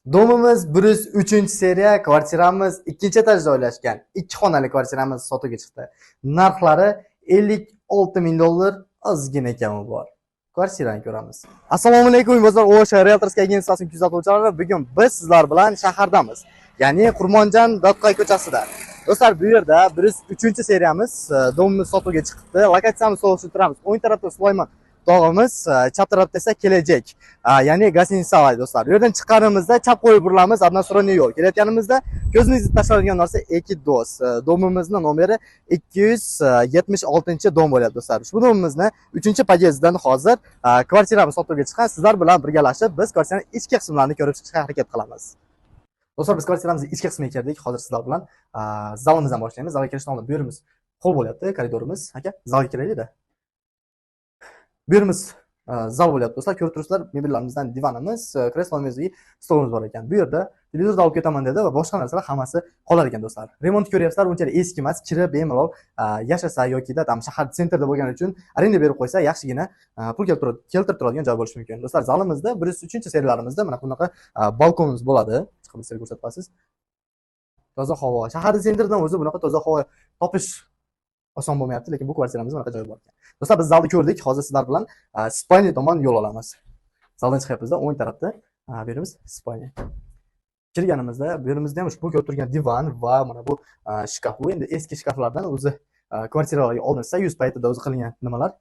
Domimiz 103-seriya, kvartiramiz 2-etajda joylashgan. 2 xonali kvartiramiz sotuvga chiqdi. Narxlari $56,000 ozgina kami bor. Kvartirani ko'ramiz. Assalomu alaykum, bozor O'sha Realtors agensiyasining kuzatuvchilari. Bugun biz sizlar bilan shahardamiz. Ya'ni Qurmonjon Dodqoy ko'chasida. Do'stlar, bu yerda 103-seriyamiz domimiz sotuvga chiqdi. Lokatsiyamiz solishib turamiz. O'ng tarafda Sulaymon tog'imiz, chap tarafda esa kelajak. Ya'ni gostinitsa do'stlar. Bu yerdan chiqqanimizda chap qo'yib burilamiz, односторонний yo'l. Kelayotganimizda ko'zingizga tashlanadigan narsa Ekidos. Domimizning nomeri 276-dom bo'ladi do'stlar. Ushbu domimizni 3-podyezddan hozir kvartiramiz sotuvga chiqqan. Sizlar bilan birgalashib biz kvartiraning ichki qismlarini ko'rib chiqishga harakat qilamiz. Do'stlar, biz kvartiramizning ichki qismiga kirdik. Hozir sizlar bilan zalimizdan boshlaymiz. Zalga kirishdan oldin bu yerimiz qo'l bo'lyapti, koridorimiz. Aka, zalga kiraylik-da. Bu yerimiz zal bo'lyapti do'stlar. Ko'rib turibsizlar, mebellarimizdan divanimiz, kreslomuz, stolimiz bor ekan. Bu yerda televizorni olib ketaman dedi va boshqa narsalar hammasi qolar ekan do'stlar. Remont ko'ryapsizlar, unchalik eski emas, kirib bemalol yashasa yoki-da shahar sentrda bo'lgani uchun arenda berib qo'ysa, yaxshigina pul keltirib turadigan joy bo'lishi mumkin. Do'stlar, zalimizda 103-seriyalarimizda mana bunaqa balkonimiz bo'ladi. Chiqib sizlarga ko'rsatasiz. Toza havo. Shahar sentrdan o'zi bunaqa toza havo topish oson bo'lmayapti, lekin bu kvartiramizda bunaqa joy bor ekan. Do'stlar, biz zalni ko'rdik. Hozir sizlar bilan spalniya tomon yo'l olamiz. Zaldan chiqyapmiz-da, o'ng tarafda bu yerimiz spalniya. Kirganimizda bu yerimizda ham ushbu ko'rib turgan divan va mana bu shkaf. Bu endi eski shkaflardan o'zi kvartiralarga olinsa, 100 paytida o'zi qilingan nimalar,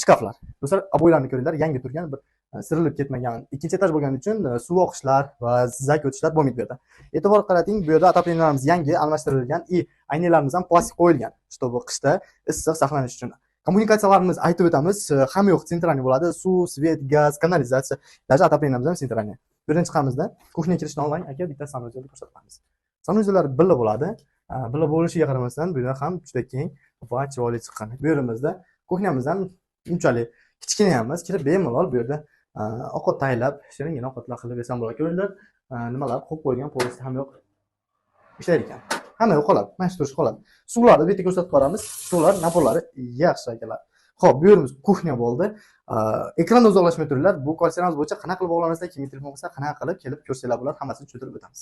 shkaflar. Do'stlar, aboylarni ko'ringlar, yangi turgan, bir sirilib ketmagan. 2-etaj bo'lgani uchun suv oqishlar va zak o'tishlar bo'lmaydi bu yerda. E'tibor qarating, bu yerda отопленияlarimiz yangi almashtirilgan, aynalarimiz ham plastik qo'yilgan, чтобы qishda issiq saqlanish uchun. Kommunikatsiyalarimiz aytib o'tamiz, hamma yoq sentralniy bo'ladi. Suv, svet, gaz, kanalizatsiya, даже отопленияlarimiz ham sentralniy. Bu yerdan chiqamizda kuxniyaga kirishdan oldin aka bitta sanuzelni ko'rsatamiz. Sanuzellar billa bo'ladi. Billa bo'lishiga qaramasdan bu yerda ham juda keng va chiroyli chiqqan. Bu yerimizda kuxnyamiz ham unchalik kichkina emas, kirib bemalol bu yerda ovqat tayyorlab, shiringina ovqatlar qilib yesam bo'ladi. Ko'ringlar, nimalar qo'yib qo'ygan, polisi ham yo'q. Ishlar ekan. Hamma yo'q qoladi, mana shu turish qoladi. Suvlarni bu yerga ko'rsatib qo'yamiz. Suvlar, naporlari yaxshi akalar. Xo'p, bu yerimiz kuxnya bo'ldi. Ekrandan uzoqlashmay turinglar. Bu kvartiramiz bo'yicha qanaqa qilib bog'lanasizda, kimning telefon qilsa, qanaqa qilib kelib ko'rsanglar bo'ladi, hammasini tushuntirib o'tamiz.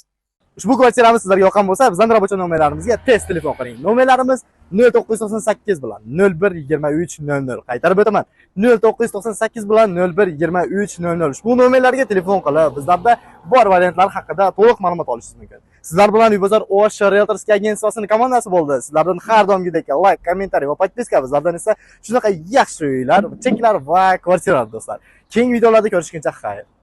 Ushbu kvartiramiz sizlarga yoqqan bo'lsa, bizdan rabot nomerlarimizga tez telefon qiling. Nomerlarimiz 0998 bilan 012300. Qaytarib o'taman. 0998 bilan 012300. Ushbu nomerlarga telefon qilib, bizlarda bor variantlar haqida to'liq ma'lumot olishingiz mumkin. Sizlar bilan Uybozor O'sha Realtors agensiyasining komandasi bo'ldi. Sizlardan har doimgidek like, kommentariy va podpiska, bizlardan esa shunaqa yaxshi uylar, cheklar va kvartiralar do'stlar. Keyingi videolarda ko'rishguncha xayr.